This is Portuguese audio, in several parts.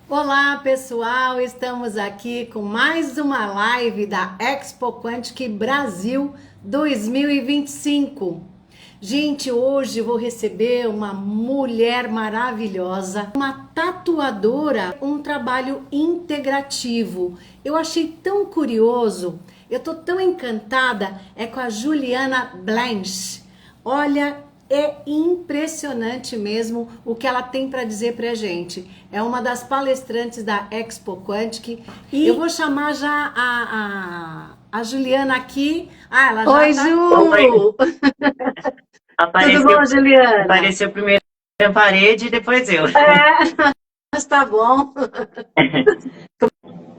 Olá pessoal, estamos aqui com mais uma live da Expo Quantic Brasil 2025. Gente, hoje vou receber uma mulher maravilhosa, uma tatuadora, um trabalho integrativo. Eu achei tão curioso, eu tô tão encantada, é com a Juliana Blanche. Olha, é impressionante mesmo o que ela tem para dizer para a gente. É uma das palestrantes da Expo Quantic e eu vou chamar já a Juliana aqui. Ah, ela já Oi, tá... Ju! Tudo bom, Juliana? Apareceu primeiro a parede e depois eu. Mas tá bom.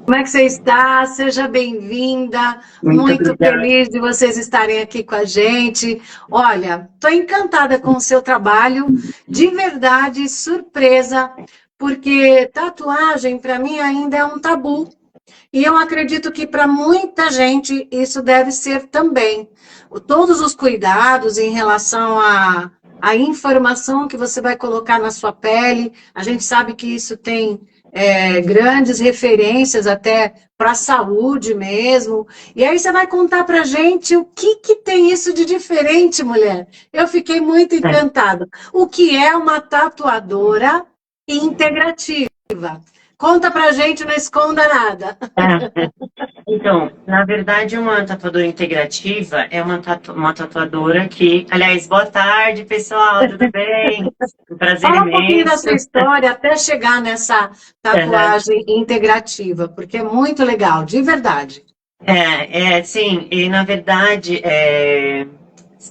Como é que você está? Seja bem-vinda. Muito feliz de vocês estarem aqui com a gente. Olha, estou encantada com o seu trabalho, de verdade, surpresa, porque tatuagem para mim ainda é um tabu. E eu acredito que para muita gente isso deve ser também. Todos os cuidados em relação à informação que você vai colocar na sua pele, a gente sabe que isso tem grandes referências até para a saúde mesmo. E aí você vai contar para a gente o que tem isso de diferente, mulher. Eu fiquei muito encantada. O que é uma tatuadora integrativa? Conta pra gente, não esconda nada. Então, na verdade, uma tatuadora integrativa é uma tatuadora que... Aliás, boa tarde, pessoal, tudo bem? Um prazer Fala um pouquinho da imenso. sua história até chegar nessa tatuagem integrativa, porque é muito legal, de verdade. Sim, e na verdade,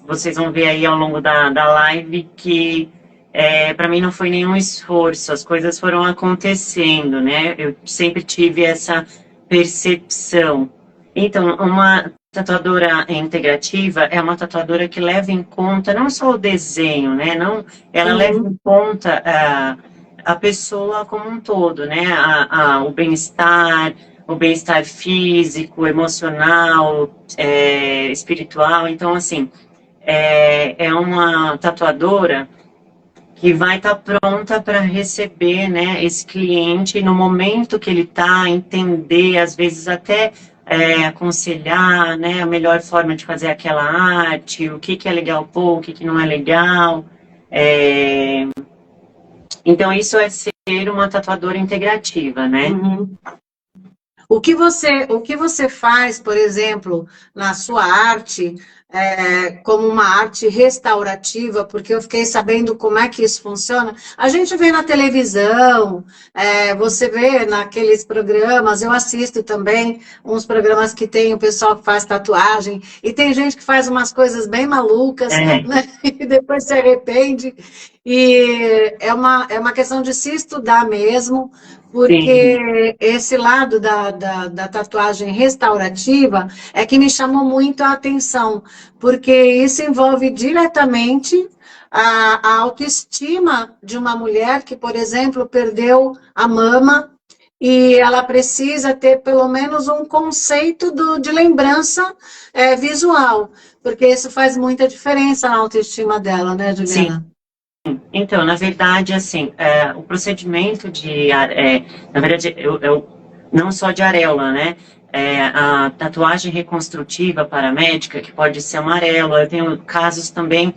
vocês vão ver aí ao longo da live que para mim não foi nenhum esforço, as coisas foram acontecendo, né? Eu sempre tive essa percepção. Então, uma tatuadora integrativa é uma tatuadora que leva em conta não só o desenho, né? Não, ela leva em conta a pessoa como um todo, né? O bem-estar físico, emocional, espiritual. Então, assim, é uma tatuadora que vai estar pronta para receber, né, esse cliente no momento que ele está, entender, às vezes até aconselhar, né, a melhor forma de fazer aquela arte, o que é legal pôr, o que não é legal. Então, isso é ser uma tatuadora integrativa, né? Uhum. O que você faz, por exemplo, na sua arte, como uma arte restaurativa, porque eu fiquei sabendo como é que isso funciona. A gente vê na televisão, você vê naqueles programas, eu assisto também uns programas que tem o pessoal que faz tatuagem, e tem gente que faz umas coisas bem malucas, né? E depois se arrepende. E é uma questão de se estudar mesmo, porque esse lado da tatuagem restaurativa é que me chamou muito a atenção, porque isso envolve diretamente a autoestima de uma mulher que, por exemplo, perdeu a mama e ela precisa ter pelo menos um conceito de lembrança visual, porque isso faz muita diferença na autoestima dela, né, Juliana? Sim. Então, na verdade, assim, o procedimento na verdade, eu não só de areola, né? A tatuagem reconstrutiva paramédica, que pode ser uma areola. Eu tenho casos também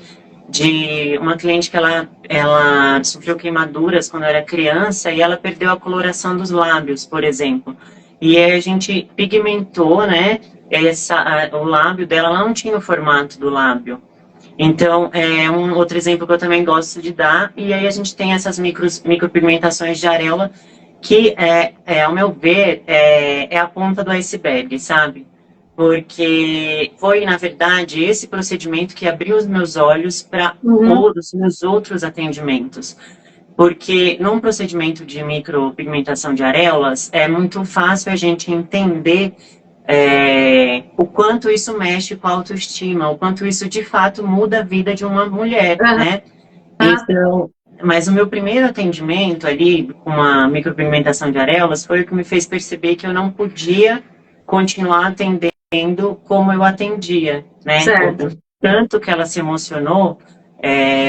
de uma cliente que ela sofreu queimaduras quando era criança e ela perdeu a coloração dos lábios, por exemplo. E aí a gente pigmentou, né? O lábio dela, ela não tinha o formato do lábio. Então, um outro exemplo que eu também gosto de dar, e aí a gente tem essas micropigmentações de areola, que, ao meu ver, é a ponta do iceberg, sabe? Porque foi, na verdade, esse procedimento que abriu os meus olhos para os meus outros atendimentos. Porque num procedimento de micropigmentação de areolas, é muito fácil a gente entender o quanto isso mexe com a autoestima, o quanto isso de fato muda a vida de uma mulher, né? Então, mas o meu primeiro atendimento ali com uma micropigmentação de areolas foi o que me fez perceber que eu não podia continuar atendendo como eu atendia, né? Certo. Tanto que ela se emocionou,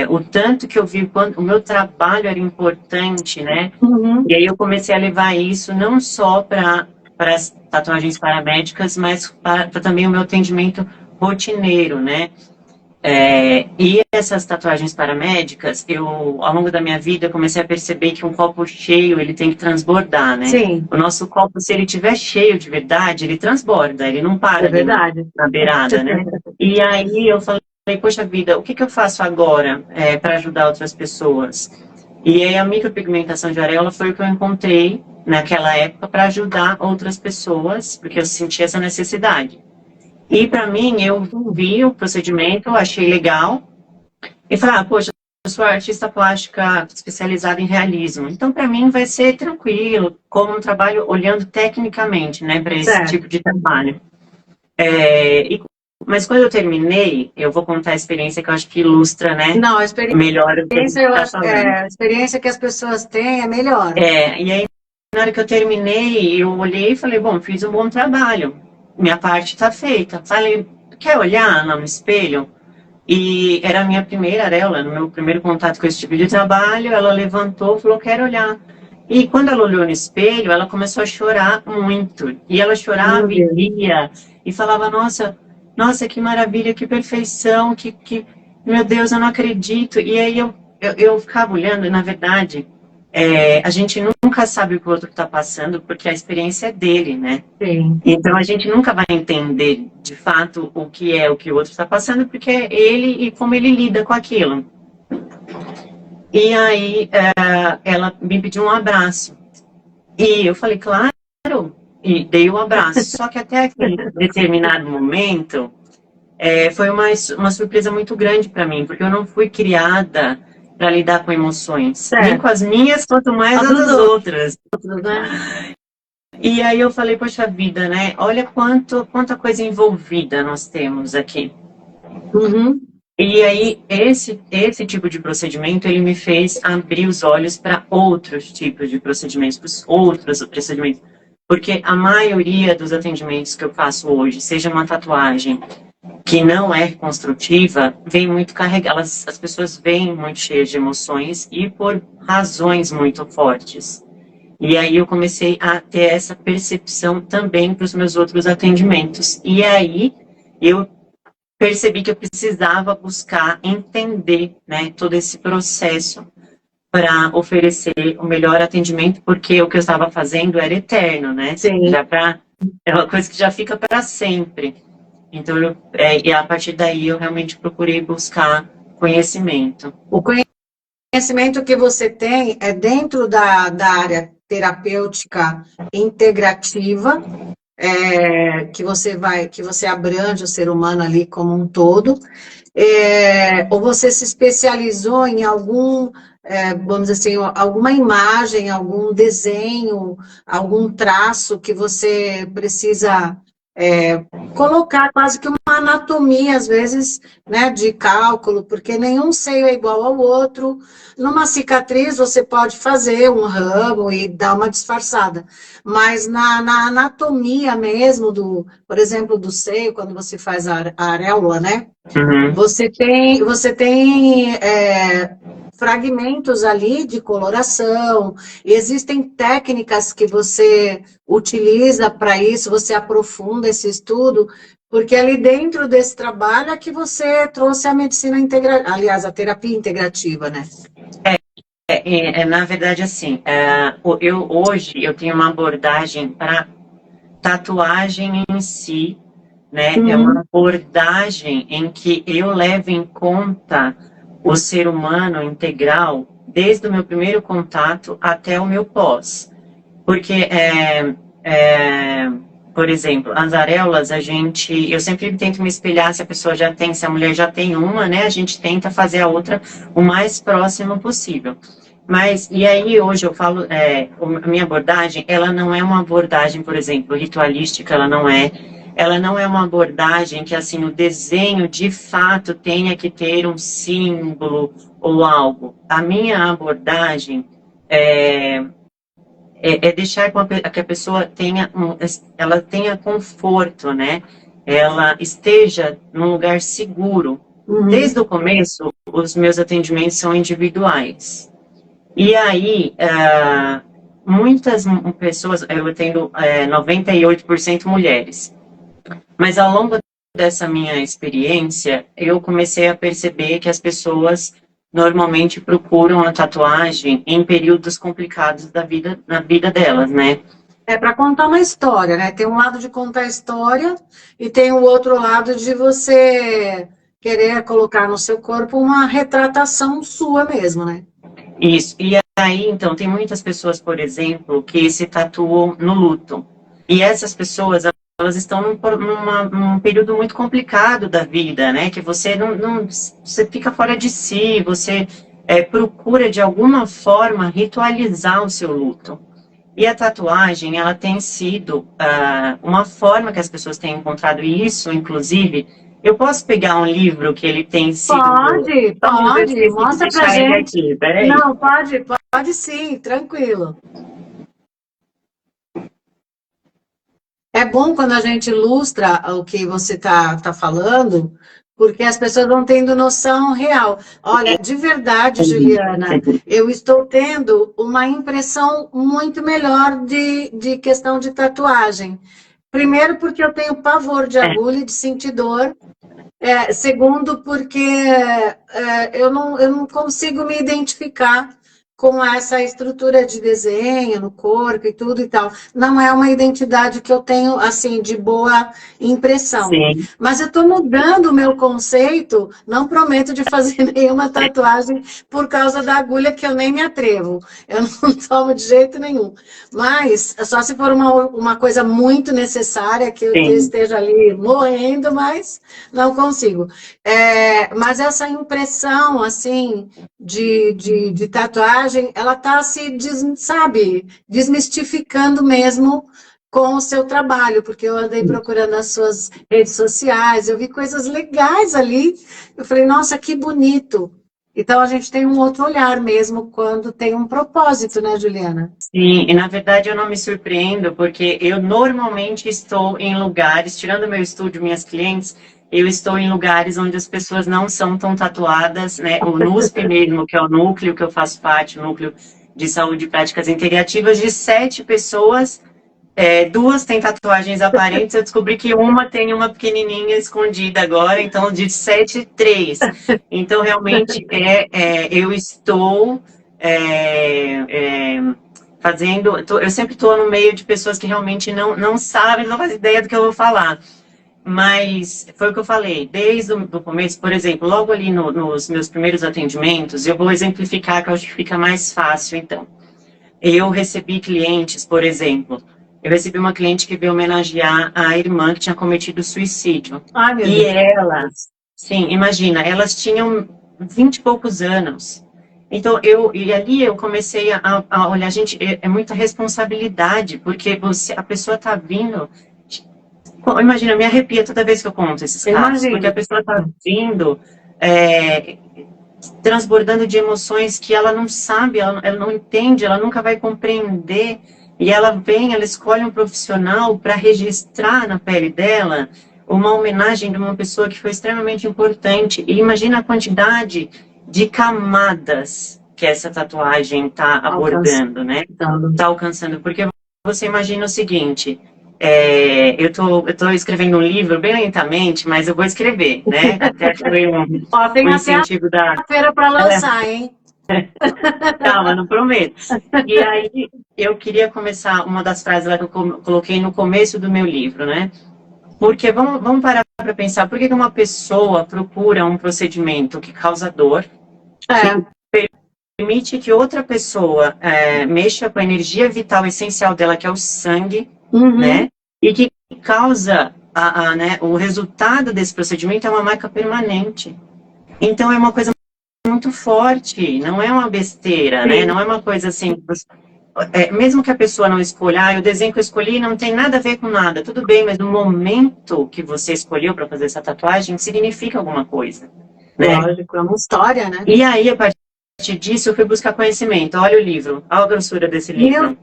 o tanto que eu vi quando o meu trabalho era importante, né? Uhum. E aí eu comecei a levar isso não só para as tatuagens paramédicas, mas para também o meu atendimento rotineiro, né? E essas tatuagens paramédicas, ao longo da minha vida, eu comecei a perceber que um copo cheio, ele tem que transbordar, né? Sim, O nosso copo, se ele estiver cheio de verdade, ele transborda, ele não para é ali verdade. na beirada, né? E aí eu falei, poxa vida, o que eu faço agora para ajudar outras pessoas? E aí a micropigmentação de areola foi o que eu encontrei naquela época para ajudar outras pessoas, porque eu sentia essa necessidade. E para mim, eu vi o procedimento, achei legal, e falei, poxa, eu sou artista plástica especializada em realismo, então para mim vai ser tranquilo, como um trabalho olhando tecnicamente, né, para esse Certo. tipo de trabalho. Mas quando eu terminei, eu vou contar a experiência que eu acho que ilustra, né, Não, a experiência, melhor o que a gente eu está acho, falando. a experiência que as pessoas têm é melhor. E aí, na hora que eu terminei, eu olhei e falei, bom, fiz um bom trabalho, minha parte está feita. Falei, quer olhar no espelho? E era a minha primeira areola, no meu primeiro contato com esse tipo de trabalho, ela levantou e falou, quero olhar. E quando ela olhou no espelho, ela começou a chorar muito. E ela Meu chorava e Deus. ria, e falava, nossa, que maravilha, que perfeição, meu Deus, eu não acredito. E aí eu ficava olhando, e na verdade, a gente nunca sabe o que o outro está passando, porque a experiência é dele, né? Sim. Então a gente nunca vai entender de fato o que o outro está passando, porque é ele e como ele lida com aquilo. E aí ela me pediu um abraço. E eu falei, claro, e dei o abraço. Só que até aquele determinado momento foi uma surpresa muito grande para mim, porque eu não fui criada para lidar com emoções, Certo. nem com as minhas, quanto mais as das outras. Né? E aí eu falei, poxa vida, né? Olha quanta coisa envolvida nós temos aqui. Uhum. E aí esse tipo de procedimento, ele me fez abrir os olhos para outros tipos de procedimentos, outros procedimentos. Porque a maioria dos atendimentos que eu faço hoje, seja uma tatuagem que não é reconstrutiva, vem muito carregada. As pessoas vêm muito cheias de emoções e por razões muito fortes. E aí eu comecei a ter essa percepção também para os meus outros atendimentos. E aí eu percebi que eu precisava buscar entender, né, todo esse processo para oferecer o melhor atendimento, porque o que eu estava fazendo era eterno, né? Sim. É uma coisa que já fica para sempre. Então, e a partir daí eu realmente procurei buscar conhecimento. O conhecimento que você tem é dentro da área terapêutica integrativa, que você abrange o ser humano ali como um todo, ou você se especializou em algum, vamos dizer assim, alguma imagem, algum desenho, algum traço que você precisa colocar quase que uma anatomia, às vezes, né, de cálculo, porque nenhum seio é igual ao outro. Numa cicatriz, você pode fazer um ramo e dar uma disfarçada, mas na anatomia mesmo, por exemplo, do seio, quando você faz a areola, né, Uhum. você tem fragmentos ali de coloração, e existem técnicas que você utiliza para isso, você aprofunda esse estudo, porque ali dentro desse trabalho é que você trouxe a medicina integrativa, aliás, a terapia integrativa, né? Na verdade, assim, hoje eu tenho uma abordagem para tatuagem em si, né? É uma abordagem em que eu levo em conta o ser humano integral desde o meu primeiro contato até o meu pós. Porque, por exemplo, as areolas, eu sempre tento me espelhar se a pessoa já tem, se a mulher já tem uma, né? A gente tenta fazer a outra o mais próximo possível. Mas, e aí hoje eu falo, a minha abordagem, ela não é uma abordagem, por exemplo, ritualística, ela não é uma abordagem que, assim, o desenho, de fato, tenha que ter um símbolo ou algo. A minha abordagem é deixar que a pessoa ela tenha conforto, né? Ela esteja num lugar seguro Desde o começo, os meus atendimentos são individuais. E aí, muitas pessoas, eu atendo 98% mulheres. Mas ao longo dessa minha experiência, eu comecei a perceber que as pessoas normalmente procuram a tatuagem em períodos complicados na vida delas, né? É para contar uma história, né? Tem um lado de contar a história e tem o outro lado de você querer colocar no seu corpo uma retratação sua mesmo, né? Isso. E aí, então, tem muitas pessoas, por exemplo, que se tatuam no luto. E essas pessoas, elas estão num período muito complicado da vida, né? Que você você fica fora de si, você procura de alguma forma ritualizar o seu luto. E a tatuagem, ela tem sido uma forma que as pessoas têm encontrado isso, inclusive. Eu posso pegar um livro que ele tem sido... Pode, mostra pra gente. Aqui, peraí. Não, pode sim, tranquilo. É bom quando a gente ilustra o que você tá falando, porque as pessoas vão tendo noção real. Olha, de verdade, Juliana, eu estou tendo uma impressão muito melhor de questão de tatuagem. Primeiro, porque eu tenho pavor de agulha e de sentir dor. Segundo, porque eu não consigo me identificar com essa estrutura de desenho no corpo e tudo e tal. Não é uma identidade que eu tenho, assim, de boa impressão. Sim. Mas eu estou mudando o meu conceito, não prometo de fazer nenhuma tatuagem por causa da agulha, que eu nem me atrevo. Eu não tomo de jeito nenhum. Mas, só se for uma coisa muito necessária, que eu esteja ali morrendo, mas não consigo. Mas essa impressão, assim, de tatuagem, ela está se, desmistificando mesmo com o seu trabalho, porque eu andei procurando as suas redes sociais, eu vi coisas legais ali, eu falei, nossa, que bonito. Então a gente tem um outro olhar mesmo quando tem um propósito, né, Juliana? Sim, e na verdade eu não me surpreendo, porque eu normalmente estou em lugares, tirando meu estúdio, minhas clientes, eu estou em lugares onde as pessoas não são tão tatuadas, né? O NUSP mesmo, que é o núcleo que eu faço parte, o núcleo de saúde e práticas integrativas, de 7 pessoas, 2 têm tatuagens aparentes, eu descobri que uma tem uma pequenininha escondida agora, então de 7, 3. Então realmente eu estou fazendo, eu sempre estou no meio de pessoas que realmente não sabem, não fazem ideia do que eu vou falar. Mas foi o que eu falei, desde o começo, por exemplo, logo ali nos meus primeiros atendimentos, eu vou exemplificar, que eu acho que fica mais fácil, então. Eu recebi clientes, por exemplo, eu recebi uma cliente que veio homenagear a irmã que tinha cometido suicídio. Ai, meu E Deus. elas, sim, imagina, elas tinham 20 e poucos anos. Então, ali eu comecei a olhar, gente, é muita responsabilidade, porque a pessoa está vindo... Imagina, eu me arrepia toda vez que eu conto esses casos, porque a pessoa está vindo, transbordando de emoções que ela não sabe, ela não entende, ela nunca vai compreender, e ela escolhe um profissional para registrar na pele dela uma homenagem de uma pessoa que foi extremamente importante, e imagina a quantidade de camadas que essa tatuagem está abordando, né? Está alcançando, porque você imagina o seguinte... eu tô escrevendo um livro bem lentamente, mas eu vou escrever, né? Até foi tem incentivo até a feira para lançar, hein? Calma, não prometo. E aí, eu queria começar uma das frases lá que eu coloquei no começo do meu livro, né? Porque vamos parar para pensar, por que uma pessoa procura um procedimento que causa dor, que permite que outra pessoa mexa com a energia vital essencial dela, que é o sangue, né? E que causa né, o resultado desse procedimento é uma marca permanente. Então é uma coisa muito forte, não é uma besteira, né? Não é uma coisa assim. Mesmo que a pessoa não escolha, o desenho que eu escolhi não tem nada a ver com nada, tudo bem, mas no momento que você escolheu para fazer essa tatuagem significa alguma coisa. Né? Lógico, é uma história, né? E aí, a partir disso, eu fui buscar conhecimento. Olha o livro, olha a grossura desse livro.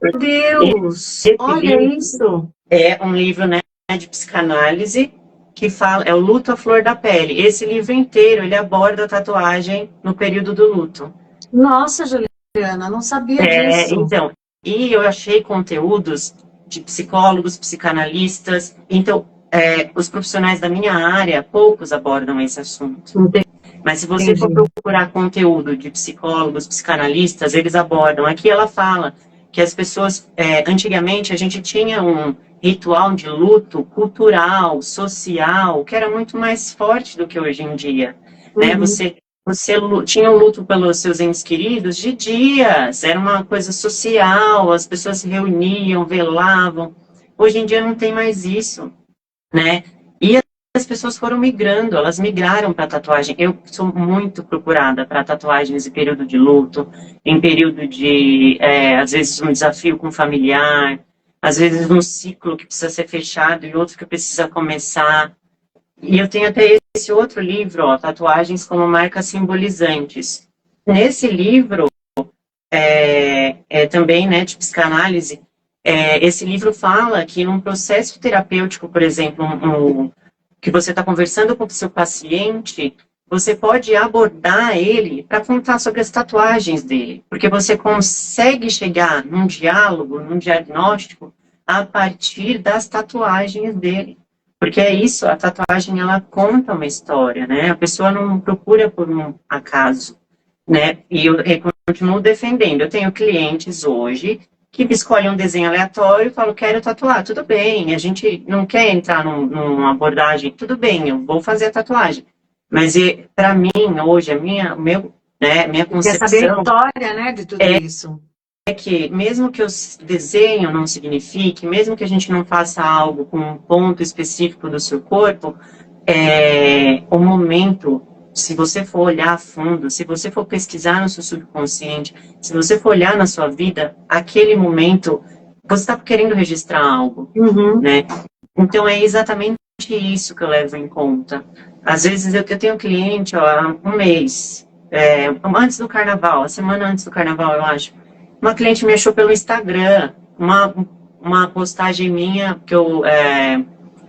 Meu Deus! Olha isso! É um livro, né, de psicanálise, que fala, é o Luto à Flor da Pele. Esse livro inteiro, ele aborda a tatuagem no período do luto. Nossa, Juliana, não sabia disso. Então, e eu achei conteúdos de psicólogos, psicanalistas, então, os profissionais da minha área, poucos abordam esse assunto. Entendi. Mas se você for procurar conteúdo de psicólogos, psicanalistas, eles abordam. Aqui ela fala que as pessoas, antigamente a gente tinha um ritual de luto cultural, social, que era muito mais forte do que hoje em dia. Né? Você tinha um luto pelos seus entes queridos de dias, era uma coisa social, as pessoas se reuniam, velavam. Hoje em dia não tem mais isso, né? E as pessoas foram migrando, elas migraram para tatuagem. Eu sou muito procurada para tatuagens em período de luto, em período de, às vezes, um desafio com familiar, às vezes um ciclo que precisa ser fechado e outro que precisa começar. E eu tenho até esse outro livro, ó, Tatuagens como Marcas Simbolizantes. Nesse livro, também, né, de psicanálise, esse livro fala que num processo terapêutico, por exemplo, que você está conversando com o seu paciente, você pode abordar ele para contar sobre as tatuagens dele, porque você consegue chegar num diálogo, num diagnóstico, a partir das tatuagens dele. Porque é isso, a tatuagem, ela conta uma história, né? A pessoa não procura por um acaso, né? E eu continuo defendendo. Eu tenho clientes hoje que escolhem um desenho aleatório e falam, quero tatuar. Tudo bem, a gente não quer entrar numa abordagem, tudo bem, eu vou fazer a tatuagem. Mas para mim, hoje, minha concepção... Quer saber a história, né, de tudo isso. É que, mesmo que o desenho não signifique, mesmo que a gente não faça algo com um ponto específico do seu corpo, o momento, se você for olhar a fundo, se você for pesquisar no seu subconsciente, se você for olhar na sua vida, aquele momento, você está querendo registrar algo, né? Então, é exatamente isso que eu levo em conta. Às vezes, eu tenho um cliente, há um mês, antes do carnaval, a semana antes do carnaval, eu acho, uma cliente me achou pelo Instagram, uma postagem minha que eu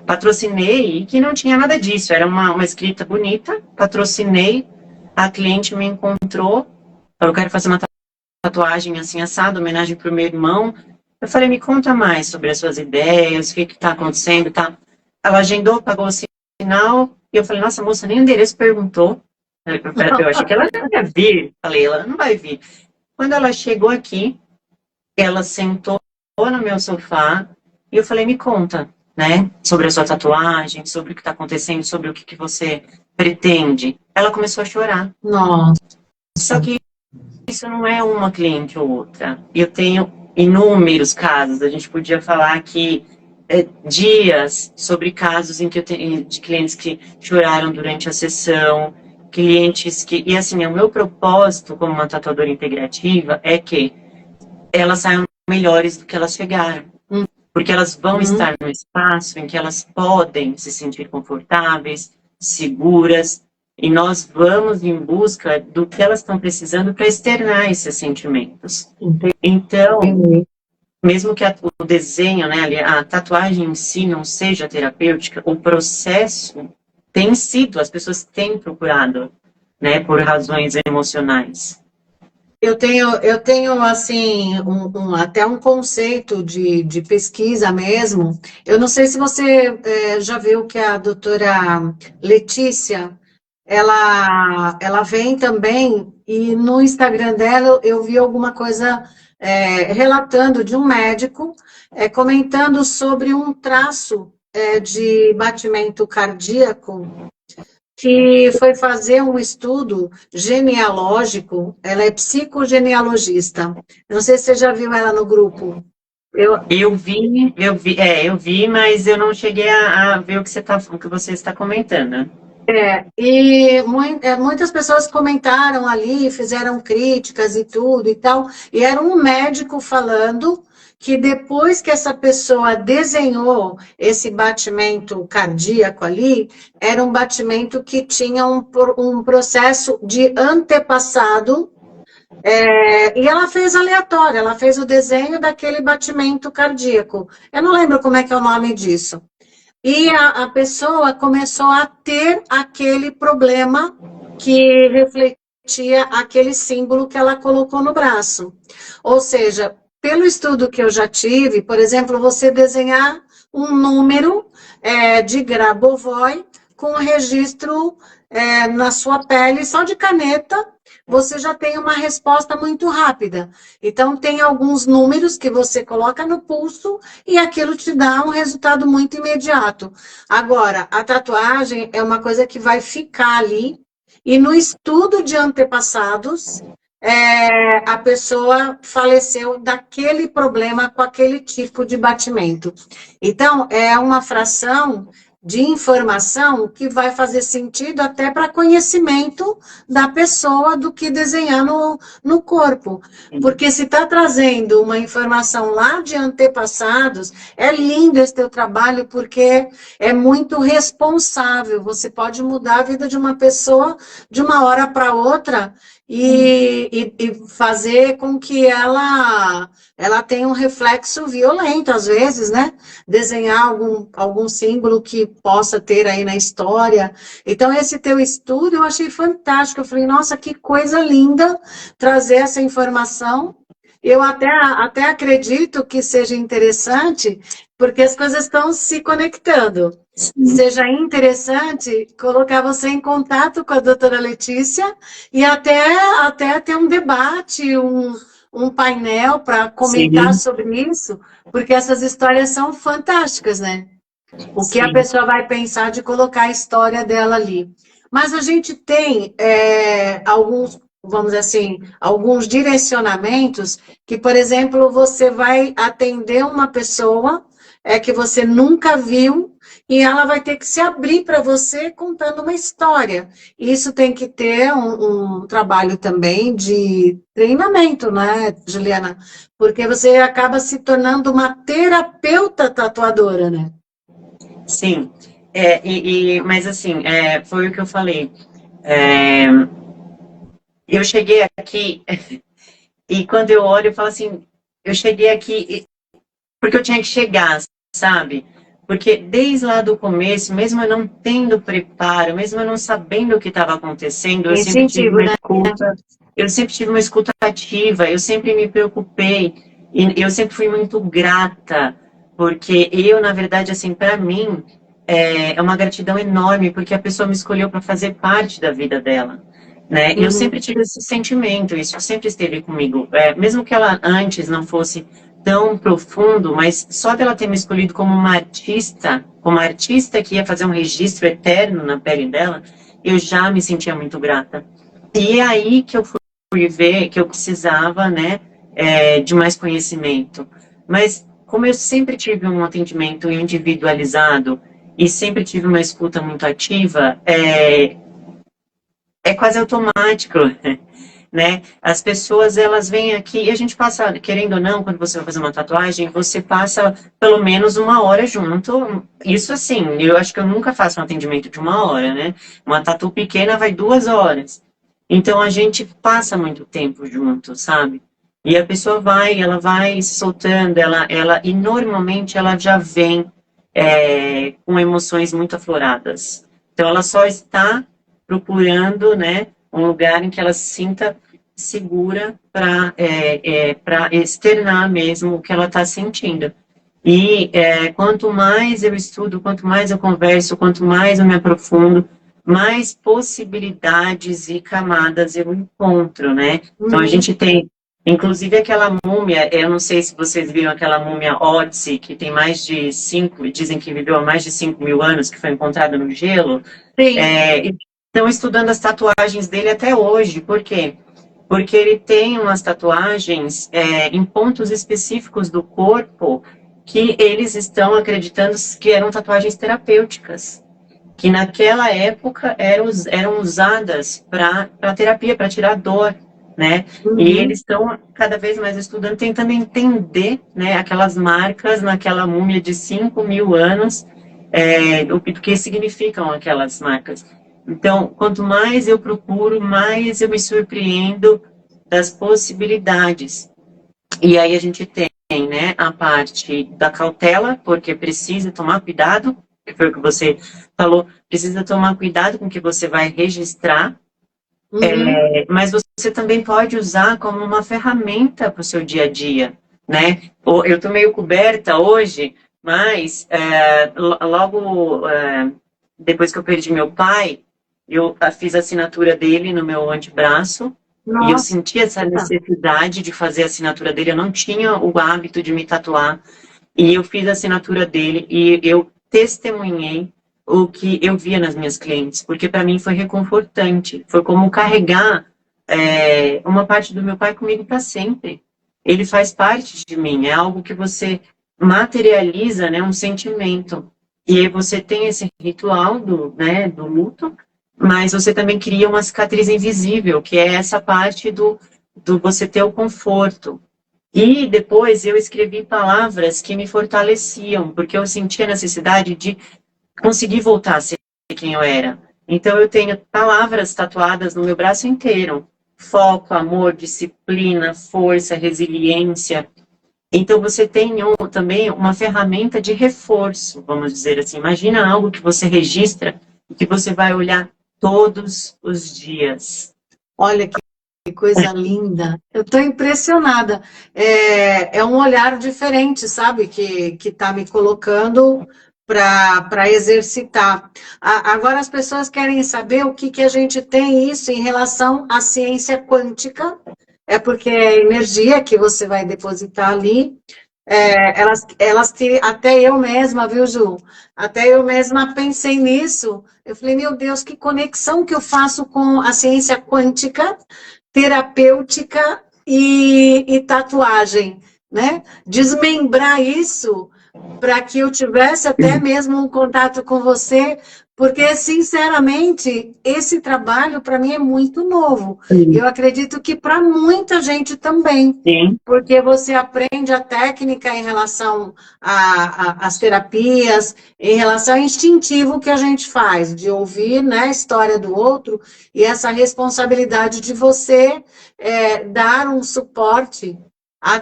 patrocinei e que não tinha nada disso. Era uma escrita bonita, patrocinei, a cliente me encontrou, falou, eu quero fazer uma tatuagem assim, assado, homenagem para o meu irmão. Eu falei, me conta mais sobre as suas ideias, o que está acontecendo, tá? Ela agendou, pagou o sinal, e eu falei, nossa, moça, nem o endereço perguntou. Eu achei que ela não ia vir. Falei, ela não vai vir. Quando ela chegou aqui, ela sentou no meu sofá e eu falei, me conta, né, sobre a sua tatuagem, sobre o que está acontecendo, sobre o que você pretende. Ela começou a chorar. Nossa. Só que isso não é uma cliente ou outra. Eu tenho inúmeros casos. A gente podia falar aqui dias sobre casos em que eu tenho de clientes que choraram durante a sessão, clientes que... E assim, o meu propósito como uma tatuadora integrativa é que elas saiam melhores do que elas chegaram. Porque elas vão estar no espaço em que elas podem se sentir confortáveis, seguras, e nós vamos em busca do que elas estão precisando para externar esses sentimentos. Então, mesmo que o desenho, né, a tatuagem em si não seja terapêutica, o processo tem sido, as pessoas têm procurado, né, por razões emocionais. Eu tenho assim, até um conceito de pesquisa mesmo. Eu não sei se você já viu que a doutora Letícia, ela vem também, e no Instagram dela eu vi alguma coisa relatando de um médico, comentando sobre um traço de batimento cardíaco, que foi fazer um estudo genealógico. Ela é psicogenealogista. Não sei se você já viu ela no grupo. Eu vi, mas eu não cheguei a ver o que você está comentando. E muitas pessoas comentaram ali, fizeram críticas e tudo e tal, e era um médico falando que depois que essa pessoa desenhou esse batimento cardíaco ali, era um batimento que tinha um processo de antepassado, e ela fez aleatório, ela fez o desenho daquele batimento cardíaco. Eu não lembro como é que é o nome disso. e a pessoa começou a ter aquele problema que refletia aquele símbolo que ela colocou no braço. Ou seja, pelo estudo que eu já tive, por exemplo, você desenhar um número de Grabovoi com o registro na sua pele, só de caneta, você já tem uma resposta muito rápida. Então, tem alguns números que você coloca no pulso e aquilo te dá um resultado muito imediato. Agora, a tatuagem é uma coisa que vai ficar ali, e no estudo de antepassados, a pessoa faleceu daquele problema com aquele tipo de batimento. Então, é uma fração de informação que vai fazer sentido até para conhecimento da pessoa do que desenhar no corpo. Porque se está trazendo uma informação lá de antepassados, é lindo esse teu trabalho, porque é muito responsável. Você pode mudar a vida de uma pessoa de uma hora para outra, e fazer com que ela tenha um reflexo violento, às vezes, né? Desenhar algum símbolo que possa ter aí na história. Então, esse teu estudo eu achei fantástico. Eu falei, nossa, que coisa linda trazer essa informação. Eu até acredito que seja interessante, porque as coisas estão se conectando. Seja interessante colocar você em contato com a doutora Letícia e até ter um debate, um painel para comentar sobre isso, porque essas histórias são fantásticas, né? O que a pessoa vai pensar de colocar a história dela ali. Mas a gente tem alguns, vamos dizer assim, alguns direcionamentos que, por exemplo, você vai atender uma pessoa que você nunca viu, e ela vai ter que se abrir para você contando uma história. Isso tem que ter um trabalho também de treinamento, né, Juliana? Porque você acaba se tornando uma terapeuta tatuadora, né? Sim, mas assim, foi o que eu falei. Eu cheguei aqui e quando eu olho, eu falo assim, eu cheguei aqui porque eu tinha que chegar, sabe? Porque desde lá do começo, mesmo eu não tendo preparo, mesmo eu não sabendo o que estava acontecendo, eu sempre tive uma escuta, eu sempre tive uma escuta ativa, eu sempre me preocupei, e eu sempre fui muito grata, porque eu, na verdade, assim, para mim, é uma gratidão enorme, porque a pessoa me escolheu para fazer parte da vida dela, né? Eu sempre tive esse sentimento, isso sempre esteve comigo, mesmo que ela antes não fosse tão profundo, mas só dela ter me escolhido como artista que ia fazer um registro eterno na pele dela, eu já me sentia muito grata. E é aí que eu fui ver que eu precisava, né, de mais conhecimento. Mas como eu sempre tive um atendimento individualizado e sempre tive uma escuta muito ativa, é quase automático, né? As pessoas, elas vêm aqui e a gente passa, querendo ou não, quando você vai fazer uma tatuagem, você passa pelo menos uma hora junto. Isso assim, eu acho que eu nunca faço um atendimento de uma hora, né? Uma tatu pequena vai 2 horas. Então a gente passa muito tempo junto, sabe? E a pessoa ela vai se soltando, e normalmente ela já vem com emoções muito afloradas. Então ela só está procurando, né, um lugar em que ela se sinta segura para externar mesmo o que ela está sentindo. E quanto mais eu estudo, quanto mais eu converso, quanto mais eu me aprofundo, mais possibilidades e camadas eu encontro, né? Então a gente tem, inclusive aquela múmia, eu não sei se vocês viram aquela múmia Otzi, que tem mais de 5, dizem que viveu há mais de 5.000 anos, que foi encontrada no gelo. Sim. Estão estudando as tatuagens dele até hoje. Por quê? Porque ele tem umas tatuagens em pontos específicos do corpo que eles estão acreditando que eram tatuagens terapêuticas, que naquela época eram usadas para terapia, para tirar dor, né? E eles estão cada vez mais estudando, tentando entender, né, aquelas marcas naquela múmia de 5.000 anos, o que significam aquelas marcas. Então, quanto mais eu procuro, mais eu me surpreendo das possibilidades. E aí a gente tem, né, a parte da cautela, porque precisa tomar cuidado, que foi o que você falou, precisa tomar cuidado com o que você vai registrar, mas você também pode usar como uma ferramenta para o seu dia a dia, né? Eu estou meio coberta hoje, mas logo depois que eu perdi meu pai, eu fiz a assinatura dele no meu antebraço. Nossa. E eu senti essa necessidade de fazer a assinatura dele. Eu não tinha o hábito de me tatuar. E eu fiz a assinatura dele e eu testemunhei o que eu via nas minhas clientes, porque para mim foi reconfortante. Foi como carregar uma parte do meu pai comigo para sempre. Ele faz parte de mim, é algo que você materializa, né, um sentimento. E aí você tem esse ritual do luto, mas você também cria uma cicatriz invisível, que é essa parte do você ter o conforto. E depois eu escrevi palavras que me fortaleciam, porque eu sentia a necessidade de conseguir voltar a ser quem eu era. Então eu tenho palavras tatuadas no meu braço inteiro. Foco, amor, disciplina, força, resiliência. Então você tem também uma ferramenta de reforço, vamos dizer assim. Imagina algo que você registra e que você vai olhar todos os dias. Olha que coisa linda. Eu estou impressionada. É um olhar diferente, sabe? Que está me colocando para exercitar. Agora as pessoas querem saber o que a gente tem isso em relação à ciência quântica. É porque é energia que você vai depositar ali. Até eu mesma, viu, Ju? Até eu mesma pensei nisso. Eu falei, meu Deus, que conexão que eu faço com a ciência quântica, terapêutica e tatuagem, né? Desmembrar isso para que eu tivesse até mesmo um contato com você, porque, sinceramente, esse trabalho para mim é muito novo. Eu acredito que para muita gente também. Sim. Porque você aprende a técnica em relação às terapias, em relação ao instintivo que a gente faz, de ouvir, né, a história do outro, e essa responsabilidade de você dar um suporte,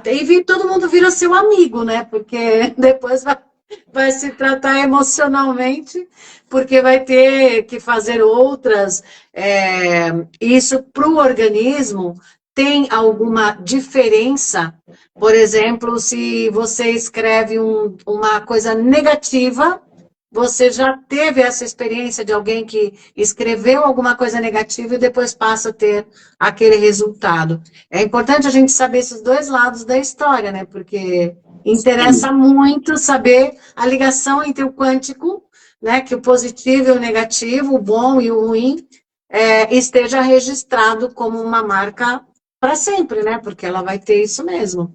e todo mundo vira seu amigo, né, porque depois vai se tratar emocionalmente, porque vai ter que fazer outras, isso para o organismo. Tem alguma diferença? Por exemplo, se você escreve uma coisa negativa, você já teve essa experiência de alguém que escreveu alguma coisa negativa e depois passa a ter aquele resultado. É importante a gente saber esses dois lados da história, né? Porque interessa muito saber a ligação entre o quântico, né? Que o positivo e o negativo, o bom e o ruim, esteja registrado como uma marca para sempre, né? Porque ela vai ter isso mesmo.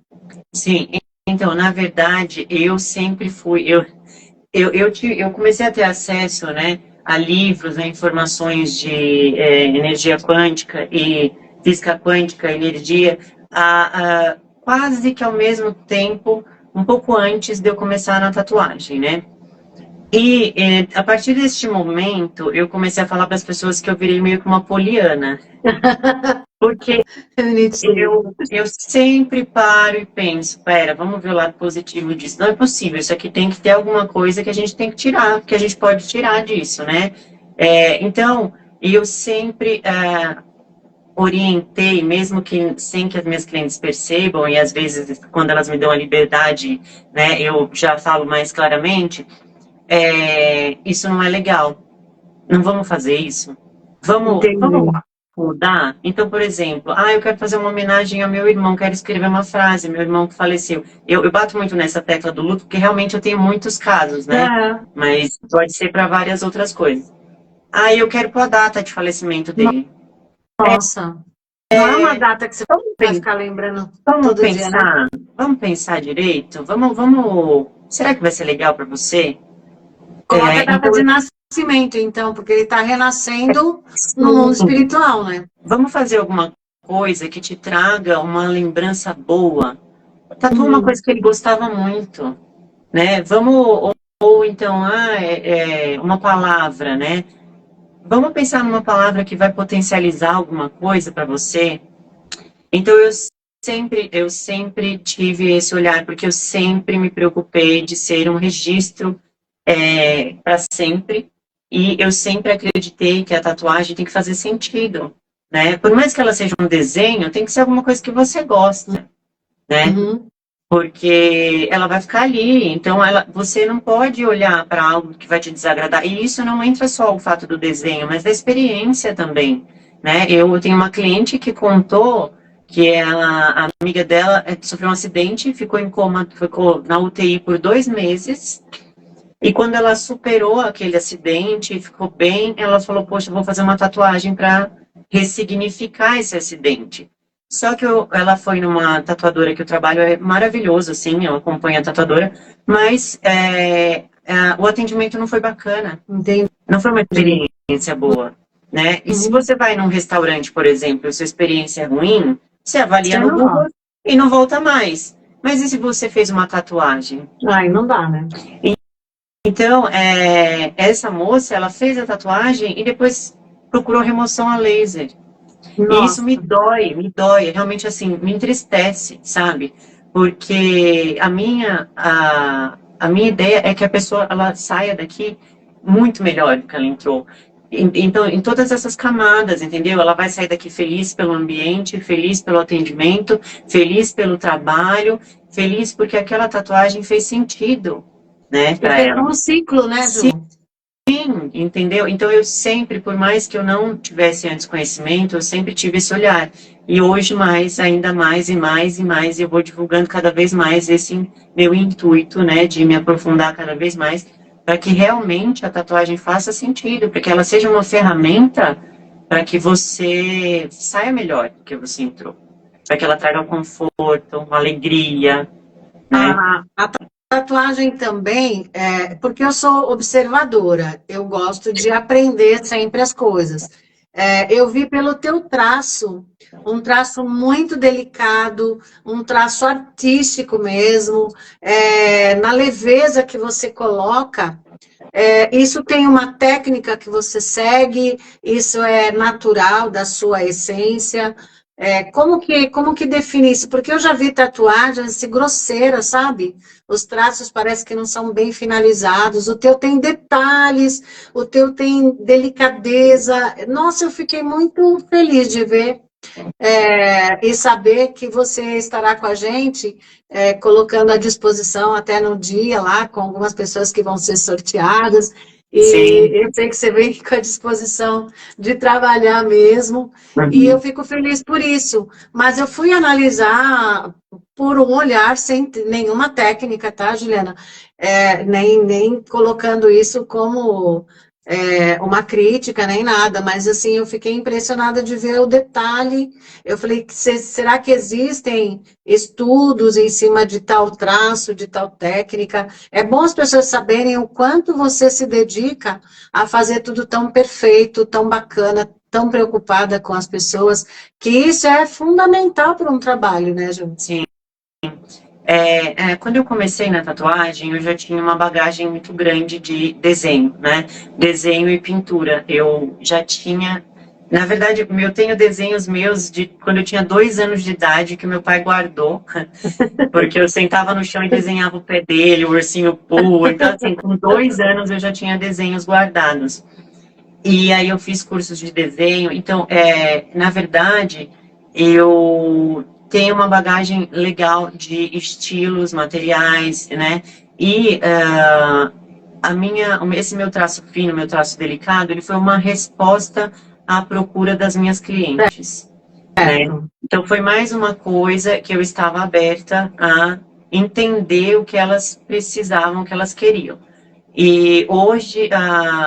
Sim, então, na verdade, eu sempre fui, eu comecei a ter acesso, né, a livros, a informações de energia quântica e física quântica, energia, quase que ao mesmo tempo, um pouco antes de eu começar na tatuagem, né? E a partir deste momento, eu comecei a falar para as pessoas que eu virei meio que uma poliana. Porque eu sempre paro e penso, pera, vamos ver o lado positivo disso. Não é possível, isso aqui tem que ter alguma coisa que a gente tem que tirar, que a gente pode tirar disso, né? Então, eu sempre orientei, mesmo que sem que as minhas clientes percebam, e às vezes, quando elas me dão a liberdade, né, eu já falo mais claramente, isso não é legal. Não vamos fazer isso. Vamos mudar? Então, por exemplo, eu quero fazer uma homenagem ao meu irmão, quero escrever uma frase, meu irmão que faleceu. Eu bato muito nessa tecla do luto, porque realmente eu tenho muitos casos, né? Mas pode ser para várias outras coisas. Eu quero pôr a data de falecimento dele. Nossa, não é uma data que você vai ficar lembrando todo dia, né? Vamos pensar direito? Será que vai ser legal para você? Coloca a data de nascimento, então, porque ele está renascendo no mundo espiritual, né? Vamos fazer alguma coisa que te traga uma lembrança boa. Tatua uma coisa que ele gostava muito, né? Ou então, uma palavra, né? Vamos pensar numa palavra que vai potencializar alguma coisa para você. Então, eu sempre tive esse olhar, porque eu sempre me preocupei de ser um registro para sempre, e eu sempre acreditei que a tatuagem tem que fazer sentido, né? Por mais que ela seja um desenho, tem que ser alguma coisa que você gosta, né? Uhum. Porque ela vai ficar ali, então você não pode olhar para algo que vai te desagradar, e isso não entra só o fato do desenho, mas da experiência também, né? Eu tenho uma cliente que contou que a amiga dela sofreu um acidente, ficou em coma, ficou na UTI por 2 meses, e quando ela superou aquele acidente, ficou bem, ela falou, poxa, eu vou fazer uma tatuagem para ressignificar esse acidente. Só que ela foi numa tatuadora que o trabalho é maravilhoso, assim, eu acompanho a tatuadora, mas o atendimento não foi bacana, Entendi. não foi uma experiência boa, né? E se Uhum. você vai num restaurante, por exemplo, e sua experiência é ruim, você avalia Você no não Google vai. e não volta mais. Mas e se você fez uma tatuagem? Ai, não dá, né? Então, essa moça, ela fez a tatuagem e depois procurou remoção a laser. E isso Nossa. me dói, realmente assim, me entristece, sabe? Porque a minha ideia é que a pessoa, ela saia daqui muito melhor do que ela entrou. Então, em todas essas camadas, entendeu? Ela vai sair daqui feliz pelo ambiente, feliz pelo atendimento, feliz pelo trabalho, feliz porque aquela tatuagem fez sentido, né, E para ela. fechou um ciclo, né, Sim, Ju? entendeu? Então eu sempre, por mais que eu não tivesse antes conhecimento, eu sempre tive esse olhar. E hoje mais, ainda mais e mais e mais, eu vou divulgando cada vez mais esse meu intuito, né, de me aprofundar cada vez mais, para que realmente a tatuagem faça sentido, para que ela seja uma ferramenta para que você saia melhor do que você entrou, para que ela traga um conforto, uma alegria, né? A tatuagem também, porque eu sou observadora, eu gosto de aprender sempre as coisas. Eu vi pelo teu traço, um traço muito delicado, um traço artístico mesmo, na leveza que você coloca. Isso tem uma técnica que você segue, isso é natural da sua essência. Como que define isso? Porque eu já vi tatuagens assim, grosseiras, sabe? Os traços parece que não são bem finalizados. O teu tem detalhes, o teu tem delicadeza. Nossa, eu fiquei muito feliz de ver e saber que você estará com a gente, colocando à disposição até no dia lá, com algumas pessoas que vão ser sorteadas. E Sim. eu sei que você vem com a disposição de trabalhar mesmo, e eu Uhum. fico feliz por isso. Mas eu fui analisar por um olhar sem nenhuma técnica, tá, Juliana? Nem colocando isso como uma crítica, nem nada, mas assim, eu fiquei impressionada de ver o detalhe. Eu falei, será que existem estudos em cima de tal traço, de tal técnica? É bom as pessoas saberem o quanto você se dedica a fazer tudo tão perfeito, tão bacana, tão preocupada com as pessoas, que isso é fundamental para um trabalho, né, Ju? Sim. Quando eu comecei na tatuagem, eu já tinha uma bagagem muito grande de desenho, né? Desenho e pintura. Eu já tinha, na verdade, eu tenho desenhos meus de quando eu tinha 2 anos de idade que meu pai guardou, porque eu sentava no chão e desenhava o pé dele, o ursinho Pooh. Então, assim, com 2 anos eu já tinha desenhos guardados. E aí eu fiz cursos de desenho. Então, na verdade, eu tenho uma bagagem legal de estilos, materiais, né? E esse meu traço fino, meu traço delicado, ele foi uma resposta à procura das minhas clientes, né? Certo. Então foi mais uma coisa que eu estava aberta a entender o que elas precisavam, o que elas queriam. E hoje,